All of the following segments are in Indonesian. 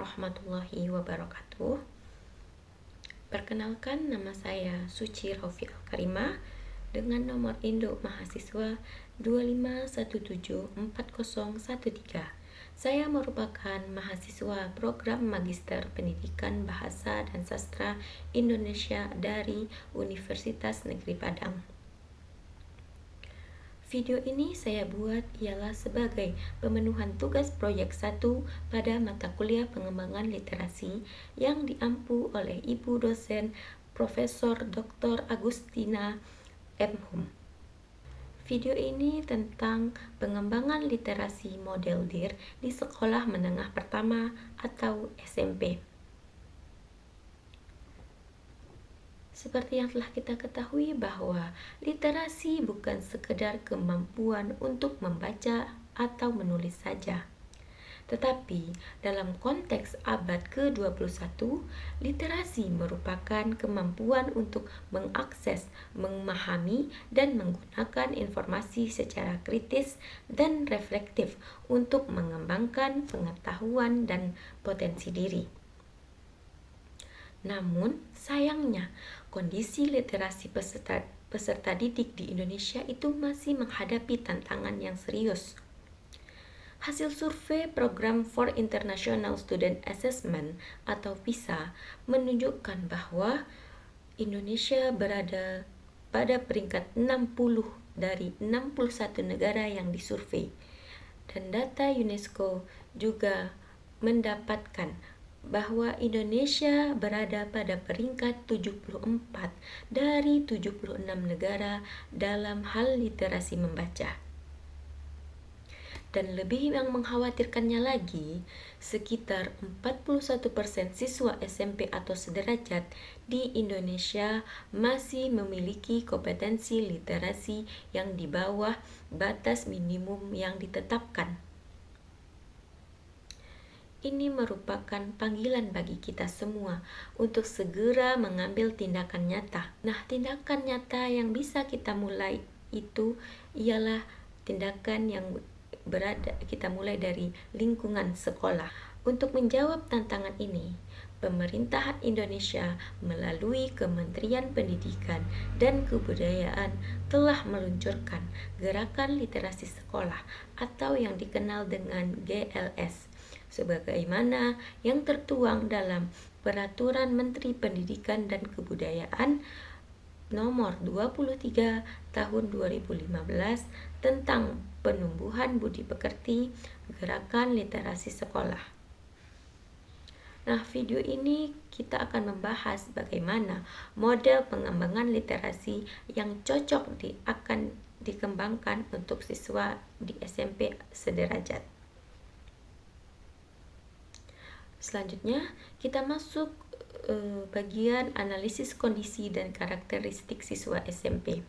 warahmatullahi wabarakatuh. Perkenalkan, nama saya Suci Raufi Al-Karimah dengan nomor induk mahasiswa 251740113. Saya merupakan mahasiswa program Magister Pendidikan Bahasa dan Sastra Indonesia dari Universitas Negeri Padang. Video ini saya buat ialah sebagai pemenuhan tugas proyek 1 pada mata kuliah pengembangan literasi yang diampu oleh Ibu dosen Profesor Dr. Agustina M. Hum. Video ini tentang pengembangan literasi model DIR di sekolah menengah pertama atau SMP. Seperti yang telah kita ketahui bahwa literasi bukan sekedar kemampuan untuk membaca atau menulis saja. Tetapi dalam konteks abad ke-21, literasi merupakan kemampuan untuk mengakses, memahami, dan menggunakan informasi secara kritis dan reflektif untuk mengembangkan pengetahuan dan potensi diri. Namun, sayangnya, kondisi literasi peserta didik di Indonesia itu masih menghadapi tantangan yang serius. Hasil survei Program for International Student Assessment atau PISA menunjukkan bahwa Indonesia berada pada peringkat 60 dari 61 negara yang disurvei. Dan data UNESCO juga mendapatkan bahwa Indonesia berada pada peringkat 74 dari 76 negara dalam hal literasi membaca. Dan lebih yang mengkhawatirkannya lagi, sekitar 41% siswa SMP atau sederajat di Indonesia masih memiliki kompetensi literasi yang di bawah batas minimum yang ditetapkan. Ini merupakan panggilan bagi kita semua untuk segera mengambil tindakan nyata. Nah, tindakan nyata yang bisa kita mulai itu ialah tindakan yang kita mulai dari lingkungan sekolah. Untuk menjawab tantangan ini, pemerintah Indonesia melalui Kementerian Pendidikan dan Kebudayaan telah meluncurkan Gerakan Literasi Sekolah atau yang dikenal dengan GLS, sebagaimana yang tertuang dalam Peraturan Menteri Pendidikan dan Kebudayaan Nomor 23 Tahun 2015 tentang penumbuhan budi pekerti Gerakan Literasi Sekolah. Nah, video ini kita akan membahas bagaimana model pengembangan literasi yang cocok akan dikembangkan untuk siswa di SMP sederajat. Selanjutnya, kita masuk bagian analisis kondisi dan karakteristik siswa SMP.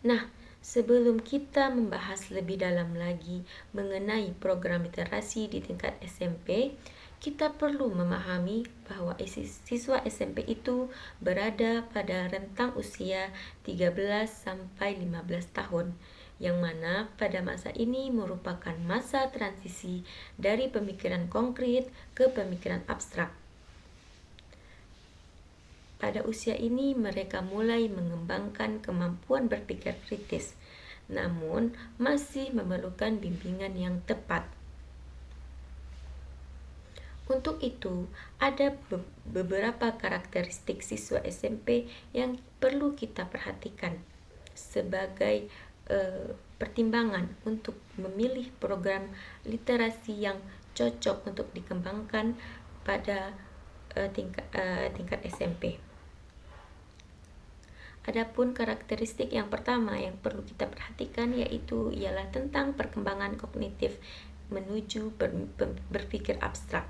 Nah, sebelum kita membahas lebih dalam lagi mengenai program literasi di tingkat SMP, kita perlu memahami bahwa siswa SMP itu berada pada rentang usia 13 sampai 15 tahun, yang mana pada masa ini merupakan masa transisi dari pemikiran konkret ke pemikiran abstrak. Pada usia ini mereka mulai mengembangkan kemampuan berpikir kritis, namun masih memerlukan bimbingan yang tepat. Untuk itu, ada beberapa karakteristik siswa SMP yang perlu kita perhatikan sebagai pertimbangan untuk memilih program literasi yang cocok untuk dikembangkan pada tingkat SMP. Adapun karakteristik yang pertama yang perlu kita perhatikan ialah tentang perkembangan kognitif menuju berpikir abstrak.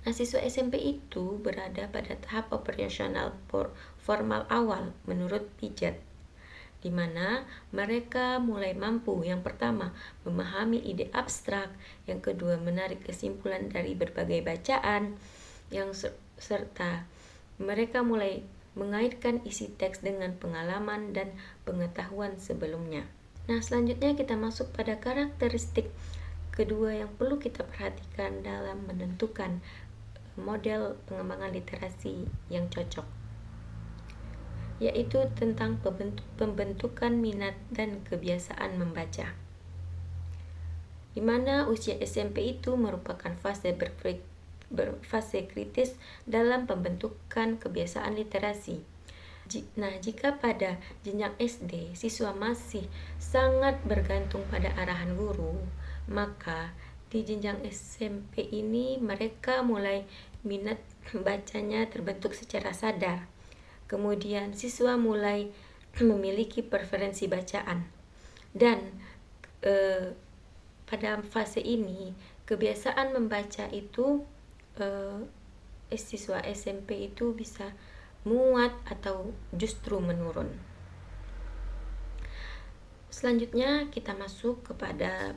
Nah, siswa SMP itu berada pada tahap operasional formal awal menurut Piaget, di mana mereka mulai mampu yang pertama memahami ide abstrak, yang kedua menarik kesimpulan dari berbagai bacaan, serta mereka mulai mengaitkan isi teks dengan pengalaman dan pengetahuan sebelumnya. Nah, selanjutnya kita masuk pada karakteristik kedua yang perlu kita perhatikan dalam menentukan model pengembangan literasi yang cocok, yaitu tentang pembentukan minat dan kebiasaan membaca, di mana usia SMP itu merupakan fase kritis dalam pembentukan kebiasaan literasi. Nah, jika pada jenjang SD siswa masih sangat bergantung pada arahan guru, maka di jenjang SMP ini mereka mulai minat bacanya terbentuk secara sadar. Kemudian siswa mulai memiliki preferensi bacaan. Dan pada fase ini kebiasaan membaca itu siswa SMP itu bisa menguat atau justru menurun. Selanjutnya kita masuk kepada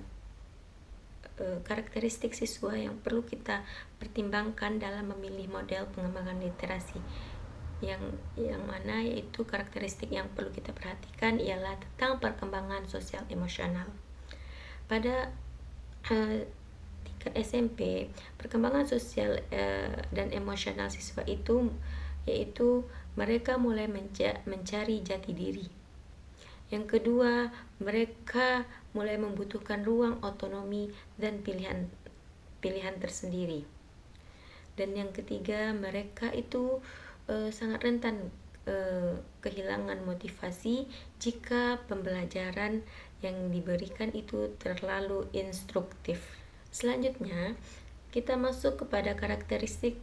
karakteristik siswa yang perlu kita pertimbangkan dalam memilih model pengembangan literasi. Yang mana yaitu karakteristik yang perlu kita perhatikan ialah tentang perkembangan sosial emosional. Pada tingkat SMP, perkembangan sosial dan emosional siswa itu yaitu mereka mulai mencari jati diri. Yang kedua, mereka mulai membutuhkan ruang otonomi dan pilihan tersendiri. Dan yang ketiga, mereka itu sangat rentan kehilangan motivasi jika pembelajaran yang diberikan itu terlalu instruktif. Selanjutnya, kita masuk kepada karakteristik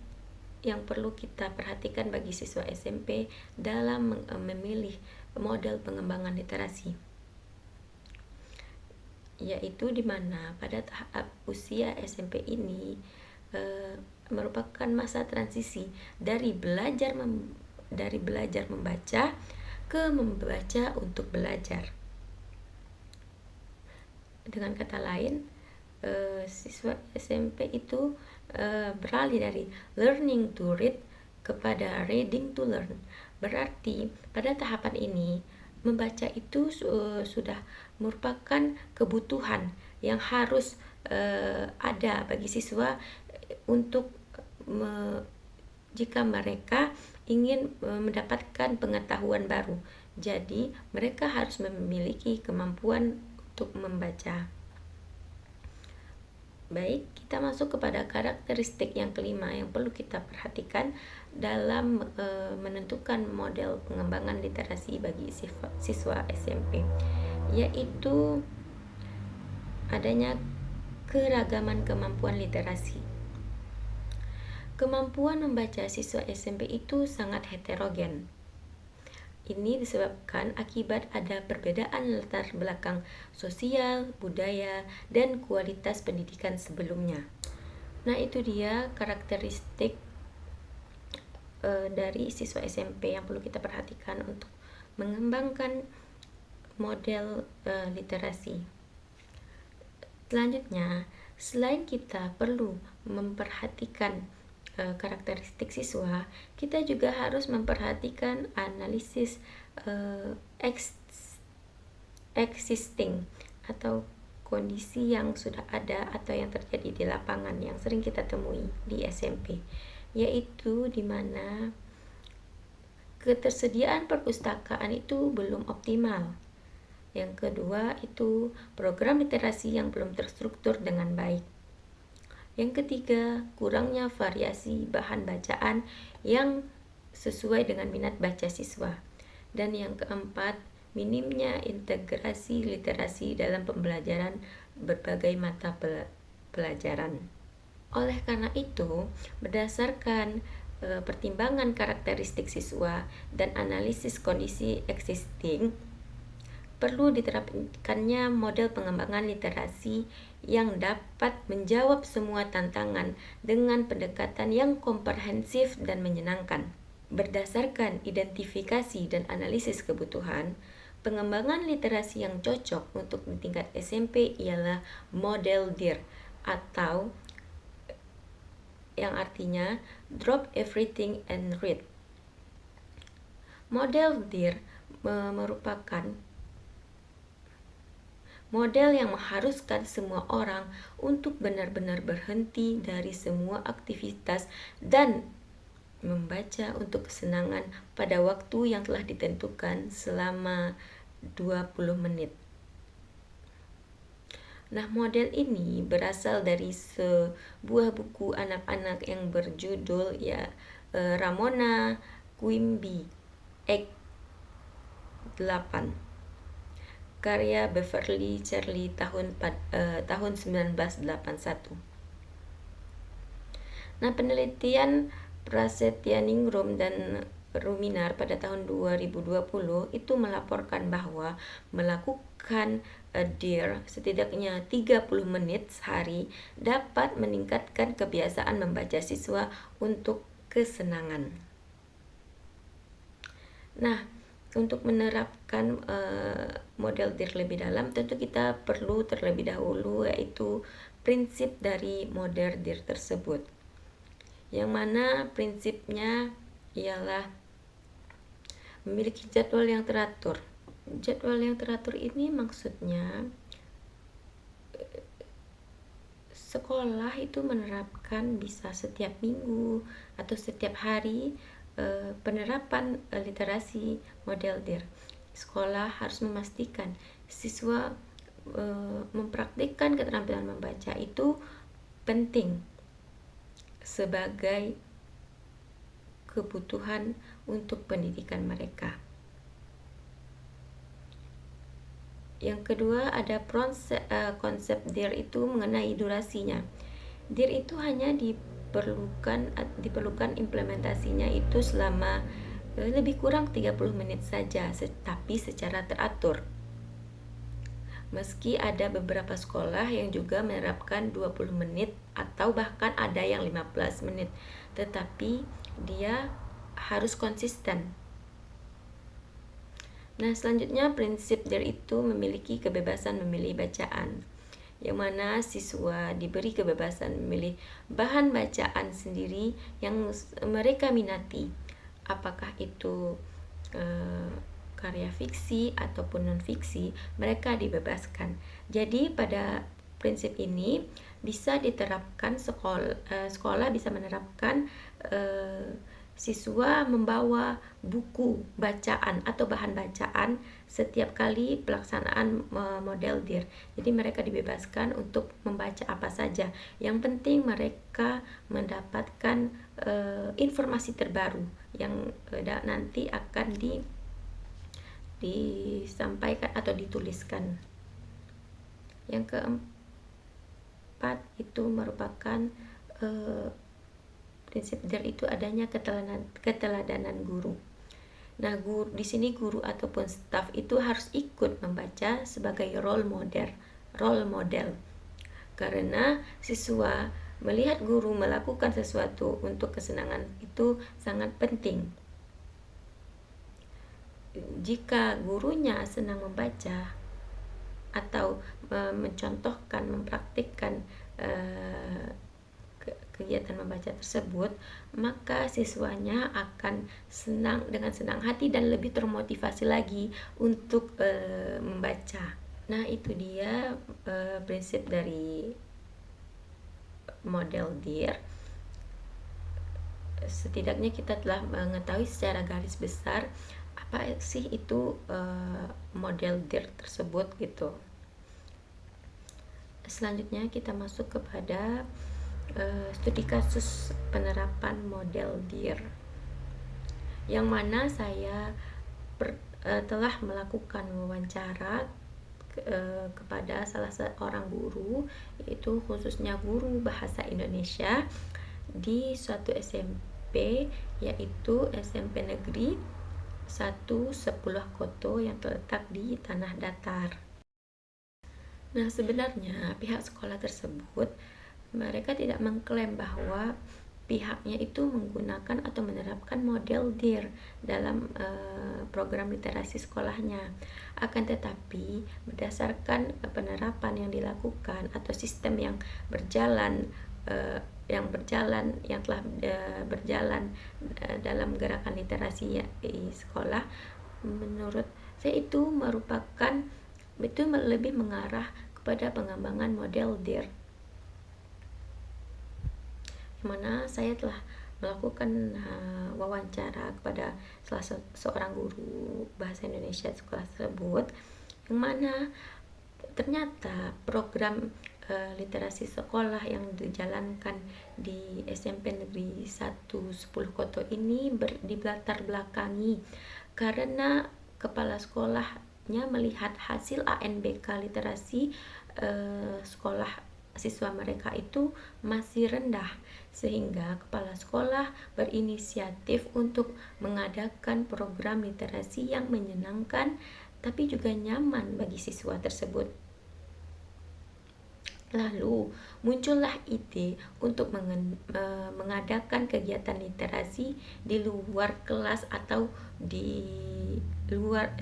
yang perlu kita perhatikan bagi siswa SMP dalam memilih model pengembangan literasi, yaitu di mana pada tahap usia SMP ini merupakan masa transisi dari belajar membaca ke membaca untuk belajar. Dengan kata lain, siswa SMP itu beralih dari learning to read kepada reading to learn. Berarti pada tahapan ini membaca itu sudah merupakan kebutuhan yang harus ada bagi siswa untuk jika mereka ingin mendapatkan pengetahuan baru. Jadi mereka harus memiliki kemampuan untuk membaca. Baik, kita masuk kepada karakteristik yang kelima yang perlu kita perhatikan dalam menentukan model pengembangan literasi bagi siswa SMP, yaitu adanya keragaman kemampuan literasi. Kemampuan membaca siswa SMP itu sangat heterogen. Ini disebabkan akibat ada perbedaan latar belakang sosial, budaya, dan kualitas pendidikan sebelumnya. Nah, itu dia karakteristik dari siswa SMP yang perlu kita perhatikan untuk mengembangkan model literasi. Selanjutnya, selain kita perlu memperhatikan karakteristik siswa, kita juga harus memperhatikan analisis existing atau kondisi yang sudah ada atau yang terjadi di lapangan yang sering kita temui di SMP, yaitu di mana ketersediaan perpustakaan itu belum optimal. Yang kedua itu program literasi yang belum terstruktur dengan baik. Yang ketiga, kurangnya variasi bahan bacaan yang sesuai dengan minat baca siswa. Dan yang keempat, minimnya integrasi literasi dalam pembelajaran berbagai mata pelajaran. Oleh karena itu, berdasarkan pertimbangan karakteristik siswa dan analisis kondisi existing, perlu diterapkannya model pengembangan literasi yang dapat menjawab semua tantangan dengan pendekatan yang komprehensif dan menyenangkan. Berdasarkan identifikasi dan analisis kebutuhan, pengembangan literasi yang cocok untuk di tingkat SMP ialah model DEAR atau yang artinya Drop Everything and Read. Model DEAR Model yang mengharuskan semua orang untuk benar-benar berhenti dari semua aktivitas dan membaca untuk kesenangan pada waktu yang telah ditentukan selama 20 menit. Nah, model ini berasal dari sebuah buku anak-anak yang berjudul Ramona Quimby Act 8, karya Beverly Shirley tahun 1981. Nah, penelitian Prasetyaningrum dan Ruminar pada tahun 2020 itu melaporkan bahwa melakukan DIR setidaknya 30 menit sehari dapat meningkatkan kebiasaan membaca siswa untuk kesenangan. Nah, untuk menerapkan model DIR lebih dalam, tentu kita perlu terlebih dahulu yaitu prinsip dari model DIR tersebut. Yang mana prinsipnya ialah memiliki jadwal yang teratur. Jadwal yang teratur ini maksudnya sekolah itu menerapkan bisa setiap minggu atau setiap hari penerapan literasi model DIR. Sekolah harus memastikan siswa mempraktikkan keterampilan membaca itu penting sebagai kebutuhan untuk pendidikan mereka. Yang kedua ada konsep DIR itu mengenai durasinya. DIR itu hanya diperlukan implementasinya itu selama lebih kurang 30 menit saja, tetapi secara teratur. Meski ada beberapa sekolah yang juga menerapkan 20 menit atau bahkan ada yang 15 menit, tetapi dia harus konsisten. Nah, selanjutnya prinsip DIR itu memiliki kebebasan memilih bacaan, yang mana siswa diberi kebebasan memilih bahan bacaan sendiri yang mereka minati, apakah itu karya fiksi ataupun non-fiksi, mereka dibebaskan. Jadi pada prinsip ini bisa diterapkan sekolah bisa menerapkan siswa membawa buku bacaan atau bahan bacaan setiap kali pelaksanaan model DIR. Jadi mereka dibebaskan untuk membaca apa saja. Yang penting mereka mendapatkan informasi terbaru yang nanti akan disampaikan atau dituliskan. Yang keempat itu merupakan prinsip DIR itu adanya keteladanan guru. Nah, di sini guru ataupun staf itu harus ikut membaca sebagai role model. Karena siswa melihat guru melakukan sesuatu untuk kesenangan itu sangat penting. Jika gurunya senang membaca atau mencontohkan, mempraktikkan kegiatan membaca tersebut, maka siswanya akan dengan senang hati dan lebih termotivasi lagi untuk membaca. Nah, itu dia prinsip dari model DIR. Setidaknya kita telah mengetahui secara garis besar apa sih itu model DIR tersebut gitu. Selanjutnya kita masuk kepada studi kasus penerapan model DIR, yang mana saya telah melakukan wawancara kepada salah seorang guru, yaitu khususnya guru bahasa Indonesia di suatu SMP, yaitu SMP Negeri 1 Sepulah Koto yang terletak di Tanah Datar. Nah, sebenarnya pihak sekolah tersebut mereka tidak mengklaim bahwa pihaknya itu menggunakan atau menerapkan model DIR dalam program literasi sekolahnya. Akan tetapi berdasarkan penerapan yang dilakukan atau sistem yang telah berjalan dalam gerakan literasi di sekolah, menurut saya itu merupakan itu lebih mengarah kepada pengembangan model DIR, mana saya telah melakukan wawancara kepada salah seorang guru bahasa Indonesia sekolah tersebut, yang mana ternyata program literasi sekolah yang dijalankan di SMP Negeri 1 10 Koto ini dilatar belakangi karena kepala sekolahnya melihat hasil ANBK literasi sekolah siswa mereka itu masih rendah, sehingga kepala sekolah berinisiatif untuk mengadakan program literasi yang menyenangkan tapi juga nyaman bagi siswa tersebut. Lalu muncullah ide untuk mengadakan kegiatan literasi di luar kelas atau di luar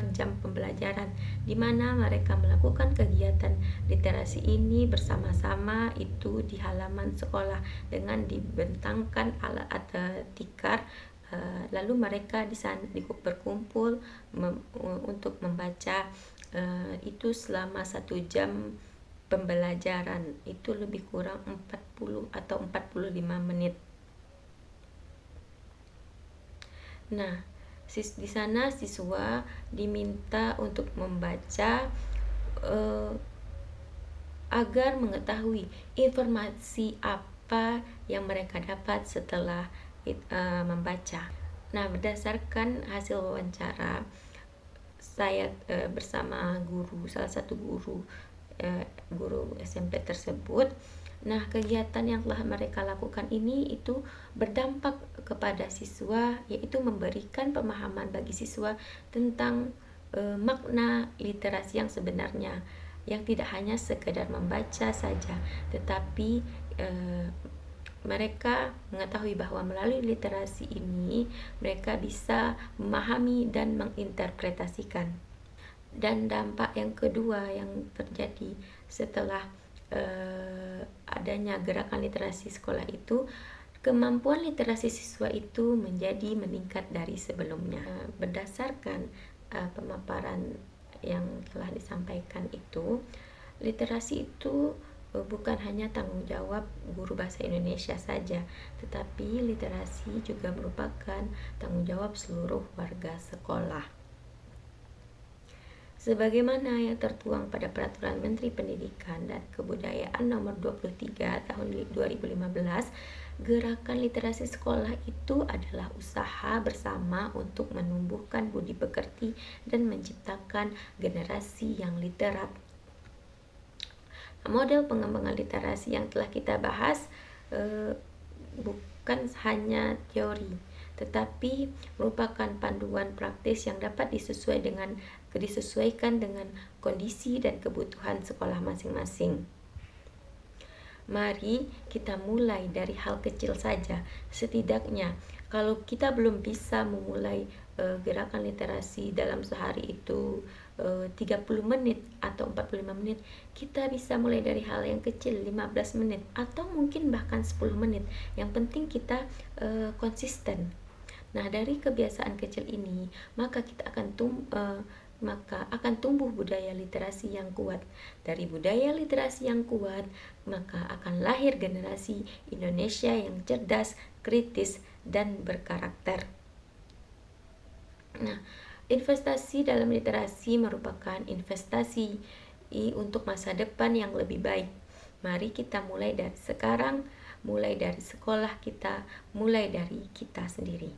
jam pembelajaran, di mana mereka melakukan kegiatan literasi ini bersama-sama itu di halaman sekolah dengan dibentangkan alat tikar. Lalu mereka di sana berkumpul untuk membaca itu selama 1 jam pembelajaran, itu lebih kurang 40 atau 45 menit. Nah, di sana siswa diminta untuk membaca agar mengetahui informasi apa yang mereka dapat setelah membaca. Nah, berdasarkan hasil wawancara saya bersama salah satu guru SMP tersebut. Nah, kegiatan yang telah mereka lakukan ini itu berdampak kepada siswa, yaitu memberikan pemahaman bagi siswa tentang makna literasi yang sebenarnya, yang tidak hanya sekedar membaca saja, tetapi mereka mengetahui bahwa melalui literasi ini mereka bisa memahami dan menginterpretasikan. Dan dampak yang kedua yang terjadi setelah adanya gerakan literasi sekolah itu, kemampuan literasi siswa itu menjadi meningkat dari sebelumnya. Berdasarkan pemaparan yang telah disampaikan itu, literasi itu bukan hanya tanggung jawab guru bahasa Indonesia saja, tetapi literasi juga merupakan tanggung jawab seluruh warga sekolah. Sebagaimana yang tertuang pada Peraturan Menteri Pendidikan dan Kebudayaan Nomor 23 Tahun 2015, gerakan literasi sekolah itu adalah usaha bersama untuk menumbuhkan budi pekerti dan menciptakan generasi yang literat. Model pengembangan literasi yang telah kita bahas bukan hanya teori, tetapi merupakan panduan praktis yang dapat disesuaikan dengan kondisi dan kebutuhan sekolah masing-masing. Mari kita mulai dari hal kecil saja. Setidaknya kalau kita belum bisa memulai gerakan literasi dalam sehari itu 30 menit atau 45 menit, kita bisa mulai dari hal yang kecil, 15 menit atau mungkin bahkan 10 menit. Yang penting kita konsisten. Nah, dari kebiasaan kecil ini maka kita akan tumbuh budaya literasi yang kuat. Dari budaya literasi yang kuat, maka akan lahir generasi Indonesia yang cerdas, kritis, dan berkarakter. Nah, investasi dalam literasi merupakan investasi untuk masa depan yang lebih baik. Mari kita mulai dari sekarang, mulai dari sekolah kita, mulai dari kita sendiri.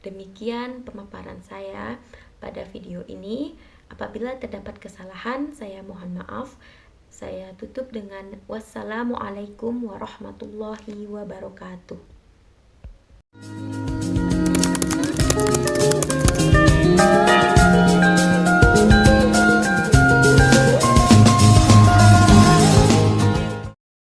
Demikian pemaparan saya pada video ini. Apabila terdapat kesalahan, saya mohon maaf. Saya tutup dengan wassalamualaikum warahmatullahi wabarakatuh.